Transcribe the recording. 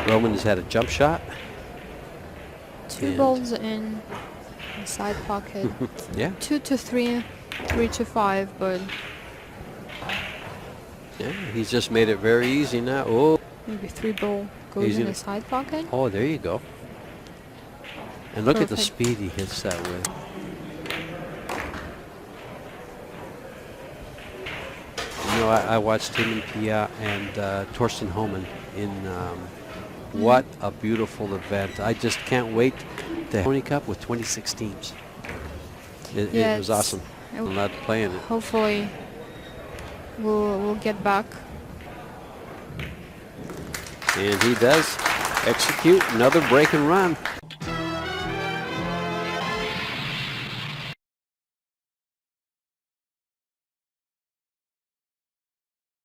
Roman has had a jump shot. Two balls in the side pocket. Yeah. 2 to 3, 3 to 5, but Yeah, he's just made it very easy now. Oh, maybe 3 ball goes in the side pocket. oh, there you go. And look at the Perfect. speed he hits that with. You know, I watched him and Pia and Torsten Homan in what a beautiful event. I just can't wait to Tony Cup with 26 teams. It was awesome. I'm not playing it. Hopefully we'll get back. And he does execute another break and run.